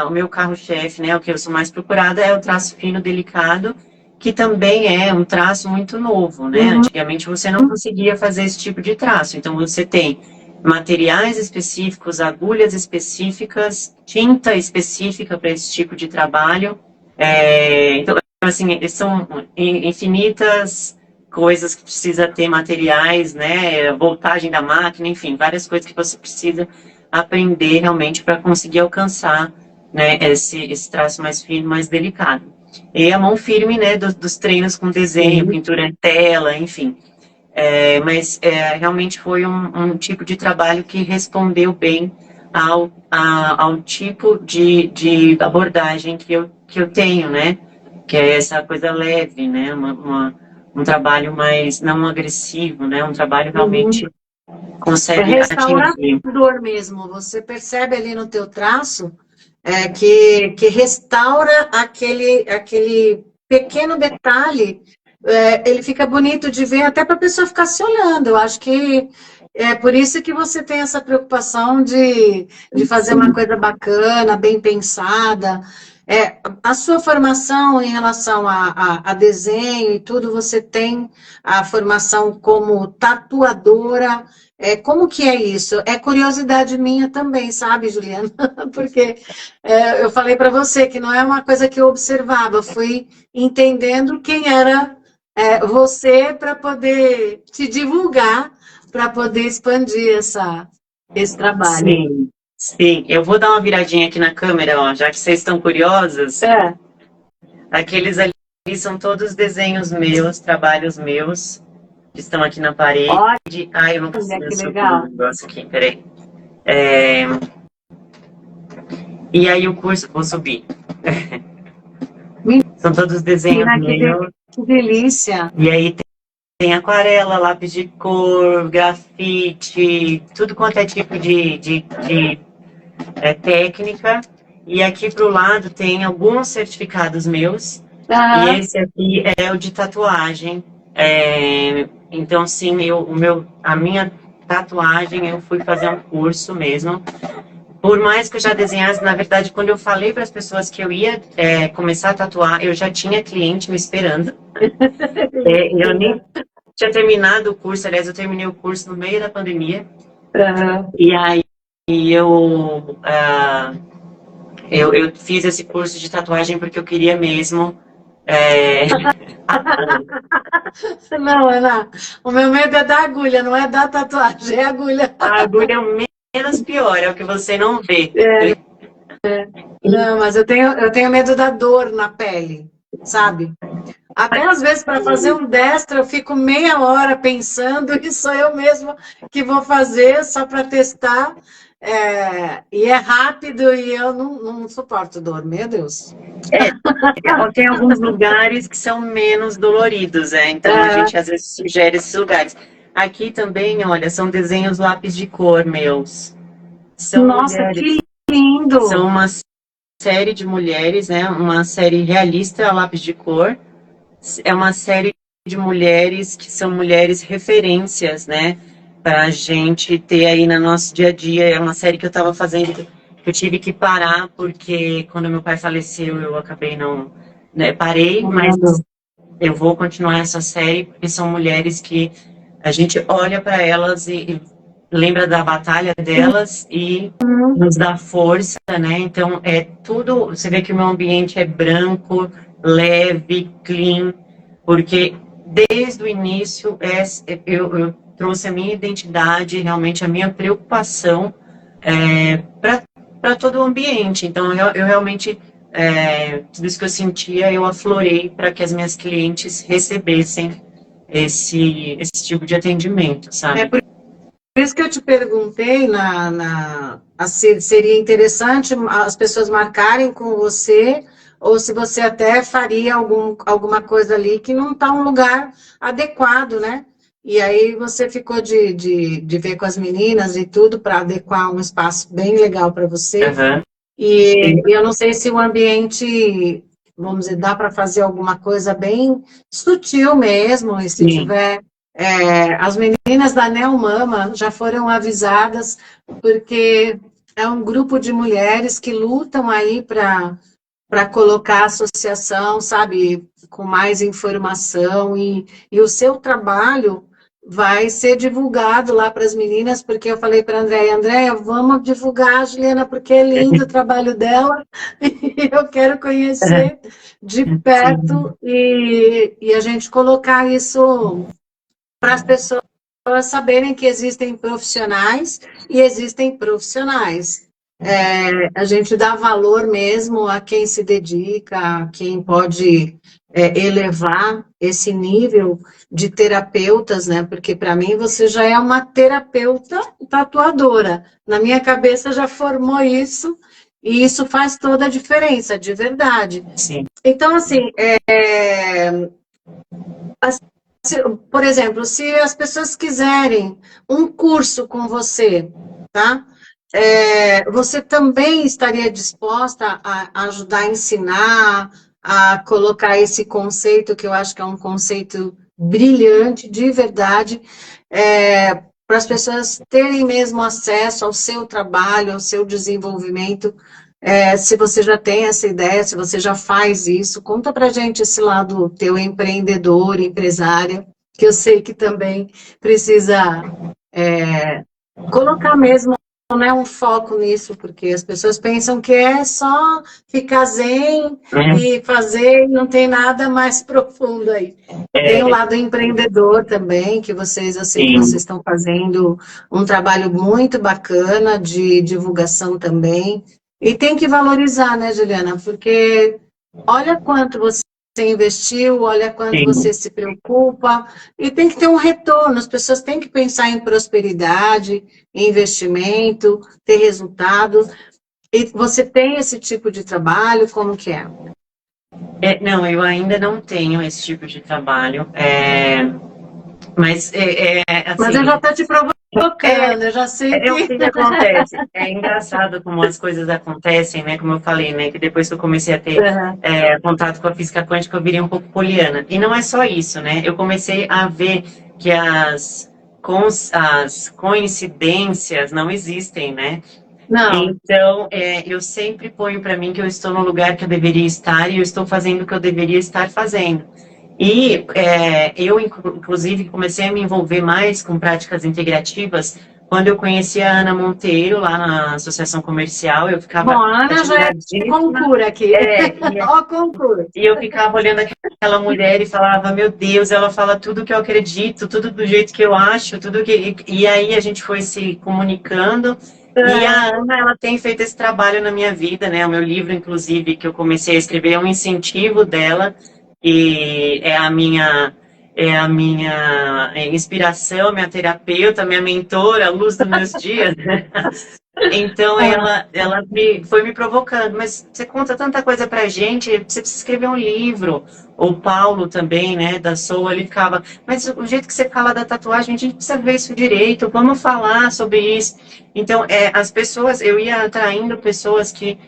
o meu carro-chefe, né, o que eu sou mais procurada, é o traço fino delicado, que também é um traço muito novo, né? Uhum. Antigamente você não conseguia fazer esse tipo de traço. Então você tem materiais específicos, agulhas específicas, tinta específica para esse tipo de trabalho. Então, assim, são infinitas coisas que precisa ter materiais, né? Voltagem da máquina, enfim, várias coisas que você precisa aprender realmente para conseguir alcançar, né, esse traço mais fino, mais delicado. E a mão firme, né, dos treinos com desenho, Sim. pintura em tela, enfim. Mas realmente foi um tipo de trabalho que respondeu bem ao tipo de abordagem que eu tenho, né? Que é essa coisa leve, né? Um trabalho mais, não agressivo, né? Um trabalho realmente consegue atingir. Restaurador mesmo. Você percebe ali no teu traço que restaura aquele pequeno detalhe. Ele fica bonito de ver até para a pessoa ficar se olhando. Eu acho que é por isso que você tem essa preocupação de fazer uma coisa bacana, bem pensada. A sua formação em relação a desenho e tudo, você tem a formação como tatuadora. Como que é isso? É curiosidade minha também, sabe, Juliana? Porque eu falei para você que não é uma coisa que eu observava, eu fui entendendo quem era você para poder te divulgar, para poder expandir esse trabalho. Sim, sim. Eu vou dar uma viradinha aqui na câmera, ó, já que vocês estão curiosas. Aqueles ali são todos desenhos meus, trabalhos meus, que estão aqui na parede. Ai, eu não consigo subir o negócio aqui, peraí. E aí o curso, vou subir. São todos desenhos meus. Que delícia! E aí tem aquarela, lápis de cor, grafite, tudo quanto é tipo de técnica. E aqui pro lado tem alguns certificados meus. E esse aqui é o de tatuagem. Então, sim, a minha tatuagem, eu fui fazer um curso mesmo. Por mais que eu já desenhasse, na verdade, quando eu falei para as pessoas que eu ia começar a tatuar, eu já tinha cliente me esperando. Eu nem tinha terminado o curso, aliás, eu terminei o curso no meio da pandemia. E aí eu fiz esse curso de tatuagem porque eu queria mesmo. Não, Ana, o meu medo é da agulha, não é da tatuagem, é a agulha. A agulha é o menos pior, é o que você não vê. Não, mas eu tenho medo da dor na pele, sabe? Até às vezes para fazer um destro eu fico meia hora pensando e sou eu mesma que vou fazer só para testar. E é rápido e eu não suporto dor, meu Deus. Tem alguns lugares que são menos doloridos, então a gente às vezes sugere esses lugares. Aqui também, olha, são desenhos lápis de cor meus. Nossa, mulheres, que lindo! São uma série de mulheres, né? Uma série realista a lápis de cor. É uma série de mulheres que são mulheres referências, né? Para a gente ter aí no nosso dia a dia. É uma série que eu estava fazendo, que eu tive que parar, porque quando meu pai faleceu, eu acabei parei, mas eu vou continuar essa série, porque são mulheres que a gente olha para elas e lembra da batalha delas e nos dá força, né? Então, tudo, você vê que o meu ambiente é branco, leve, clean, porque desde o início eu trouxe a minha identidade, realmente a minha preocupação para todo o ambiente. Então, eu realmente, tudo isso que eu sentia, eu aflorei para que as minhas clientes recebessem esse tipo de atendimento, sabe? Por isso que eu te perguntei, seria interessante as pessoas marcarem com você, ou se você até faria alguma coisa ali que não está um lugar adequado, né? E aí você ficou de ver com as meninas e tudo para adequar um espaço bem legal para você. E eu não sei se o ambiente, vamos dizer, dá para fazer alguma coisa bem sutil mesmo, e se tiver... as meninas da Neomama já foram avisadas, porque é um grupo de mulheres que lutam aí para colocar a associação, sabe, com mais informação, e o seu trabalho vai ser divulgado lá para as meninas, porque eu falei para a Andréia, vamos divulgar a Juliana, porque é lindo o trabalho dela, e eu quero conhecer de perto, e a gente colocar isso para as pessoas saberem que existem profissionais e existem profissionais. A gente dá valor mesmo a quem se dedica, a quem pode elevar esse nível de terapeutas, né? Porque para mim você já é uma terapeuta tatuadora. Na minha cabeça já formou isso, e isso faz toda a diferença, de verdade. Sim. Então, assim, por exemplo, se as pessoas quiserem um curso com você, tá? Você também estaria disposta a ajudar a ensinar, a colocar esse conceito, que eu acho que é um conceito brilhante, de verdade, para as pessoas terem mesmo acesso ao seu trabalho, ao seu desenvolvimento. Se você já tem essa ideia, se você já faz isso, conta para a gente esse lado teu empreendedor, empresária, que eu sei que também precisa colocar mesmo, né, um foco nisso, porque as pessoas pensam que é só ficar zen e fazer, não tem nada mais profundo aí. Tem o lado empreendedor também, que vocês, eu sei que vocês estão fazendo um trabalho muito bacana de divulgação também. E tem que valorizar, né, Juliana? Porque olha quanto você investiu, olha quanto você se preocupa, e tem que ter um retorno. As pessoas têm que pensar em prosperidade, em investimento, ter resultado. E você tem esse tipo de trabalho, como que é? Não, eu ainda não tenho esse tipo de trabalho, mas assim... Mas eu já estou te provocando, eu já sei que... O que acontece. É engraçado como as coisas acontecem, né? Como eu falei, né? Que depois que eu comecei a ter contato com a física quântica, eu virei um pouco poliana. E não é só isso, né? Eu comecei a ver que as coincidências não existem, né? Não. Então, eu sempre ponho para mim que eu estou no lugar que eu deveria estar e eu estou fazendo o que eu deveria estar fazendo. E eu, inclusive, comecei a me envolver mais com práticas integrativas quando eu conheci a Ana Monteiro, lá na Associação Comercial. Eu ficava... Bom, a Ana já é concura aqui. Ó, concura. E eu ficava olhando aquela mulher e falava, meu Deus, ela fala tudo que eu acredito, tudo do jeito que eu acho, tudo que... E aí a gente foi se comunicando. E a Ana, ela tem feito esse trabalho na minha vida, né? O meu livro, inclusive, que eu comecei a escrever, é um incentivo dela. E é a minha inspiração, minha terapeuta, minha mentora, a luz dos meus dias. Então ela foi me provocando, mas você conta tanta coisa pra gente, você precisa escrever um livro. O Paulo também, né, da Soul, ele ficava, mas o jeito que você fala da tatuagem, a gente precisa ver isso direito, vamos falar sobre isso. Então, as pessoas, eu ia atraindo pessoas que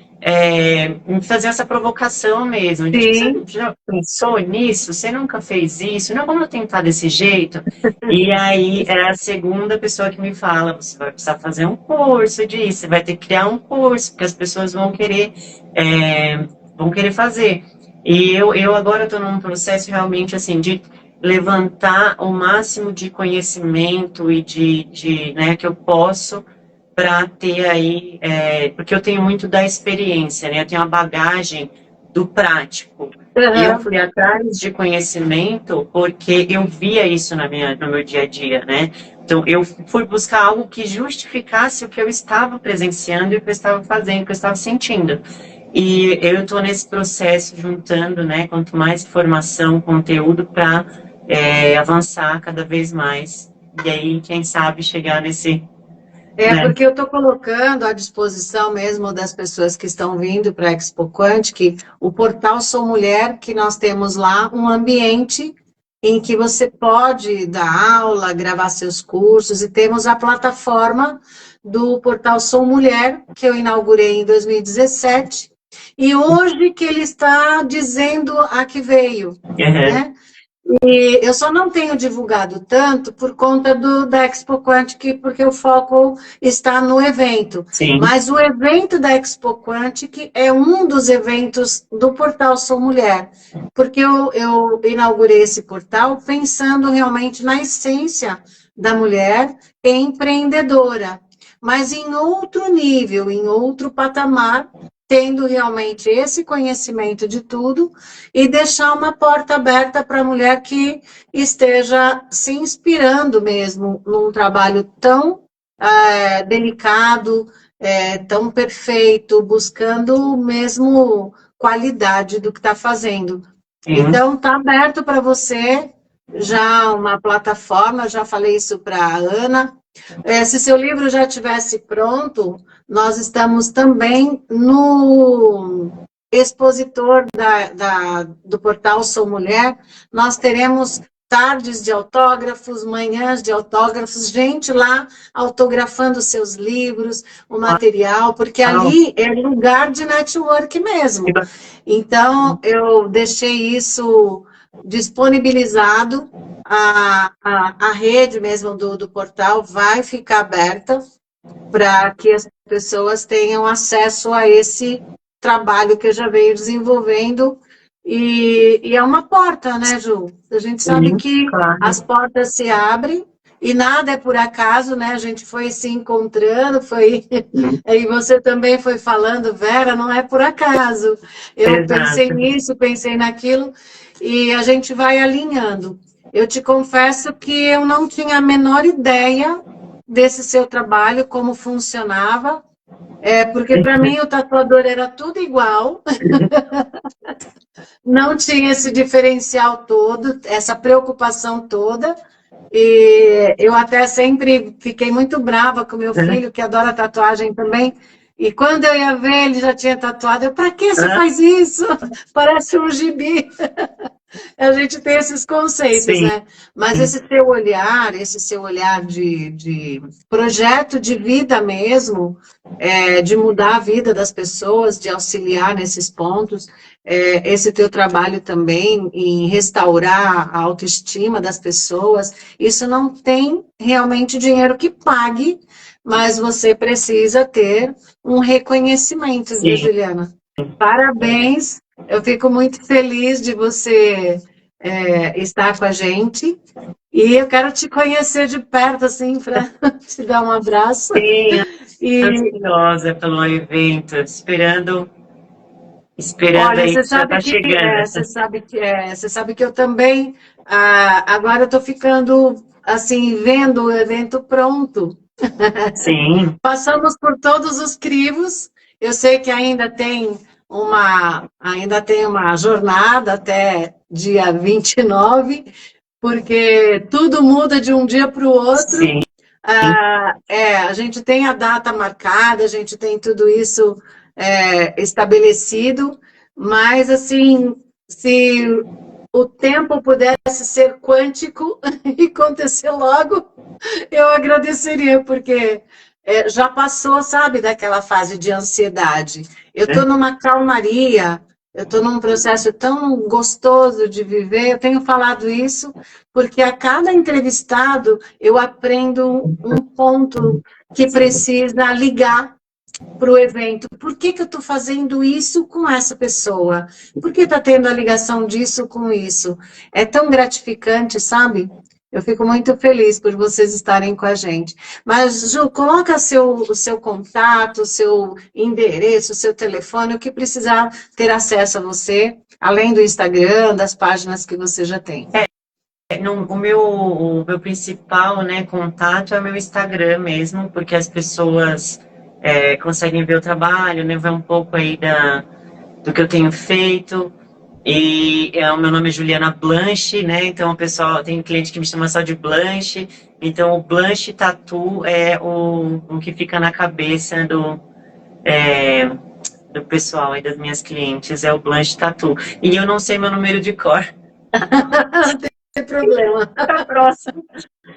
me faziam essa provocação mesmo. Você já pensou nisso? Você nunca fez isso? Não, vamos tentar desse jeito? E aí, é a segunda pessoa que me fala, você vai precisar fazer um curso disso, você vai ter que criar um curso, porque as pessoas vão querer fazer. E eu agora estou num processo realmente, assim, de levantar o máximo de conhecimento e né, que eu posso para ter aí, porque eu tenho muito da experiência, né? Eu tenho a bagagem do prático. E eu fui atrás de conhecimento porque eu via isso no meu dia a dia, né? Então, eu fui buscar algo que justificasse o que eu estava presenciando e o que eu estava fazendo, o que eu estava sentindo. E eu estou nesse processo juntando, né? Quanto mais informação, conteúdo para avançar cada vez mais. E aí, quem sabe, chegar nesse... Porque eu estou colocando à disposição mesmo das pessoas que estão vindo para a Expo Quantic, o portal Sou Mulher, que nós temos lá um ambiente em que você pode dar aula, gravar seus cursos, e temos a plataforma do portal Sou Mulher, que eu inaugurei em 2017, e hoje que ele está dizendo a que veio, né? E eu só não tenho divulgado tanto por conta da Expo Quantic, porque o foco está no evento. Sim. Mas o evento da Expo Quantic é um dos eventos do portal Sou Mulher, porque eu inaugurei esse portal pensando realmente na essência da mulher empreendedora, mas em outro nível, em outro patamar, tendo realmente esse conhecimento de tudo e deixar uma porta aberta para a mulher que esteja se inspirando mesmo num trabalho tão delicado, tão perfeito, buscando mesmo qualidade do que está fazendo. Sim. Então, está aberto para você já uma plataforma, já falei isso para a Ana. Se seu livro já estivesse pronto, nós estamos também no expositor do portal Sou Mulher, nós teremos tardes de autógrafos, manhãs de autógrafos, gente lá autografando seus livros, o material, porque ali é lugar de network mesmo. Então, eu deixei isso disponibilizado, a rede mesmo do portal vai ficar aberta para que as pessoas tenham acesso a esse trabalho que eu já venho desenvolvendo, e é uma porta, né, Ju? A gente sabe que as portas se abrem e nada é por acaso, né? A gente foi se encontrando, e você também foi falando, Vera, não é por acaso. Eu pensei nisso, pensei naquilo, e a gente vai alinhando. Eu te confesso que eu não tinha a menor ideia desse seu trabalho, como funcionava, porque para mim o tatuador era tudo igual, não tinha esse diferencial todo, essa preocupação toda, e eu até sempre fiquei muito brava com meu filho, que adora tatuagem também, e quando eu ia ver, ele já tinha tatuado, para que você faz isso? Parece um gibi. A gente tem esses conceitos, sim, né? Mas esse seu olhar de projeto de vida mesmo, de mudar a vida das pessoas, de auxiliar nesses pontos, esse teu trabalho também em restaurar a autoestima das pessoas, isso não tem realmente dinheiro que pague, mas você precisa ter um reconhecimento, viu, Juliana? Parabéns, eu fico muito feliz de você estar com a gente, e eu quero te conhecer de perto, assim, para te dar um abraço. Sim, ansiosa pelo evento, esperando. Olha, você sabe que você sabe que eu também agora eu estou ficando assim, vendo o evento pronto. Sim. Passamos por todos os crivos. Eu sei que ainda tem uma jornada até dia 29, porque tudo muda de um dia para o outro. Sim. A gente tem a data marcada, a gente tem tudo isso estabelecido, mas assim, se o tempo pudesse ser quântico e acontecer logo, eu agradeceria, porque já passou, sabe, daquela fase de ansiedade. Eu estou numa calmaria, eu estou num processo tão gostoso de viver, eu tenho falado isso, porque a cada entrevistado eu aprendo um ponto que precisa ligar para o evento. Por que eu estou fazendo isso com essa pessoa? Por que está tendo a ligação disso com isso? É tão gratificante, sabe? Eu fico muito feliz por vocês estarem com a gente. Mas, Ju, coloca o seu contato, o seu endereço, o seu telefone, o que precisar ter acesso a você, além do Instagram, das páginas que você já tem. O meu principal, né, contato é o meu Instagram mesmo, porque as pessoas conseguem ver o trabalho, né, ver um pouco aí do que eu tenho feito. E o meu nome é Juliana Blanche, né? Então o pessoal tem cliente que me chama só de Blanche. Então o Blanche Tattoo é o que fica na cabeça do pessoal aí das minhas clientes, é o Blanche Tattoo. E eu não sei meu número de cor. Não tem problema. Tá próximo.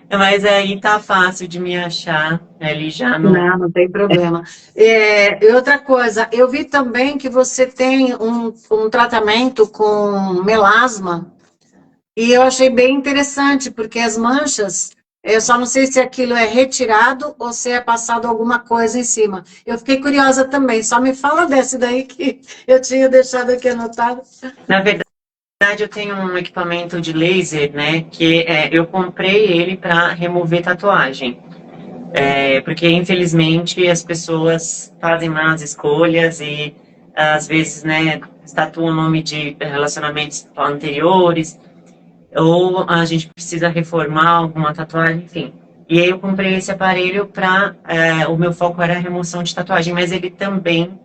Mas aí tá fácil de me achar ali já no... Não tem problema. E outra coisa, eu vi também que você tem um tratamento com melasma, e eu achei bem interessante, porque as manchas, eu só não sei se aquilo é retirado ou se é passado alguma coisa em cima. Eu fiquei curiosa também, só me fala desse daí que eu tinha deixado aqui anotado. Na verdade, eu tenho um equipamento de laser, né, que eu comprei ele para remover tatuagem. Porque, infelizmente, as pessoas fazem más escolhas e, às vezes, né, tatuam o nome de relacionamentos anteriores, ou a gente precisa reformar alguma tatuagem, enfim. E aí eu comprei esse aparelho para... o meu foco era a remoção de tatuagem, mas ele também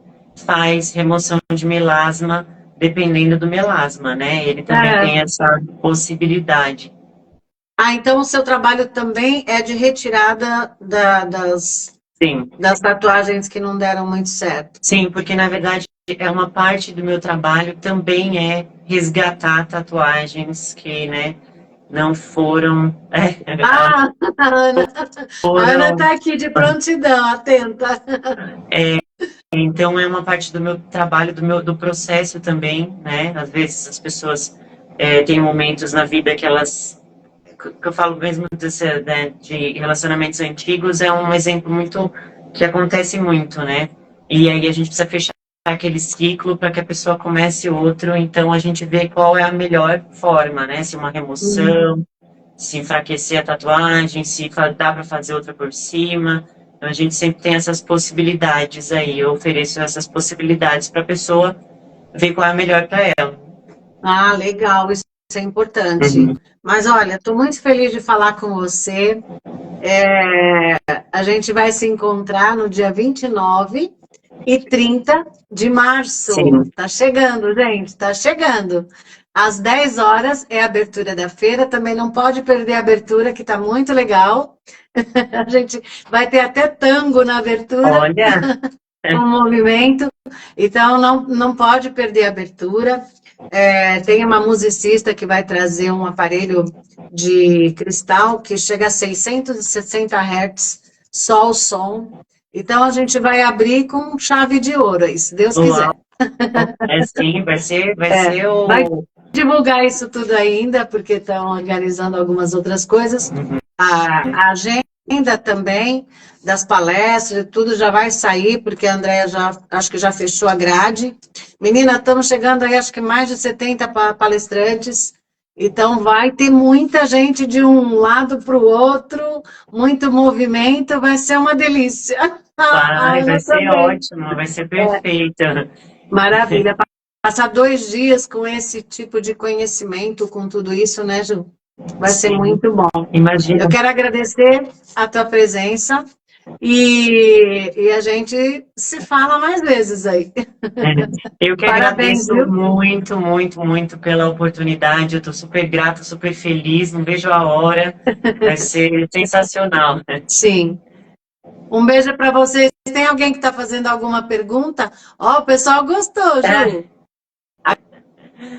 faz remoção de melasma dependendo do melasma, né? Ele também tem essa possibilidade. Então o seu trabalho também é de retirada das Sim. Das tatuagens que não deram muito certo. Sim, porque na verdade é uma parte do meu trabalho também é resgatar tatuagens que, né, não foram. A Ana está aqui de prontidão, atenta. Então é uma parte do meu trabalho, do processo também, né? Às vezes as pessoas têm momentos na vida que elas, que eu falo mesmo né, de relacionamentos antigos, é um exemplo muito que acontece muito, né? E aí a gente precisa fechar aquele ciclo para que a pessoa comece outro, então a gente vê qual é a melhor forma, né? Se uma remoção, se enfraquecer a tatuagem, se dá para fazer outra por cima. Então a gente sempre tem essas possibilidades aí, eu ofereço essas possibilidades para a pessoa ver qual é a melhor para ela. Ah, legal, isso é importante. Mas olha, estou muito feliz de falar com você. A gente vai se encontrar no dia 29 e 30 de março. Está chegando, gente, está chegando. Às 10 horas é a abertura da feira, também não pode perder a abertura, que está muito legal. A gente vai ter até tango na abertura. Olha! Um movimento, então não pode perder a abertura. Tem uma musicista que vai trazer um aparelho de cristal que chega a 660 Hz, só o som. Então a gente vai abrir com chave de ouro, aí, se Deus quiser. Sim, vai ser o... Vai divulgar isso tudo ainda, porque estão organizando algumas outras coisas. A agenda também das palestras, tudo já vai sair, porque a Andréia acho que já fechou a grade. Menina, estamos chegando aí, acho que mais de 70 palestrantes, então vai ter muita gente de um lado para o outro, muito movimento, vai ser uma delícia. Vai ser ótimo, vai ser perfeito. Maravilha. Passar 2 dias com esse tipo de conhecimento, com tudo isso, né, Ju? Vai ser muito bom. Imagina. Eu quero agradecer a tua presença e a gente se fala mais vezes aí. Eu que agradeço muito, muito, muito pela oportunidade. Eu estou super grata, super feliz, não vejo a hora. Vai ser sensacional. Sim. Um beijo para vocês. Tem alguém que está fazendo alguma pergunta? O pessoal gostou, Ju.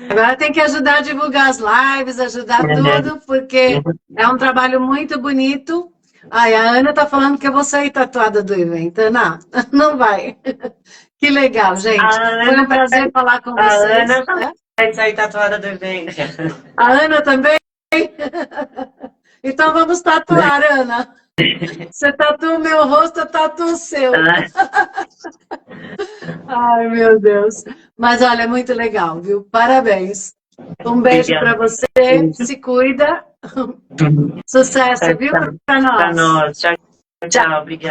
Agora tem que ajudar a divulgar as lives, ajudar tudo, porque é um trabalho muito bonito. A Ana está falando que eu vou sair tatuada do evento. Ana, não vai. Que legal, gente. Foi um prazer falar com vocês. A Ana vai sair tatuada do evento. A Ana também? Então vamos tatuar, Ana. Você tatua o meu rosto, eu tatuo o seu. Ai, meu Deus. Mas olha, é muito legal, viu? Parabéns. Um beijo para você. Se cuida. Sucesso, viu? Para nós. Tchau, tchau. Obrigada.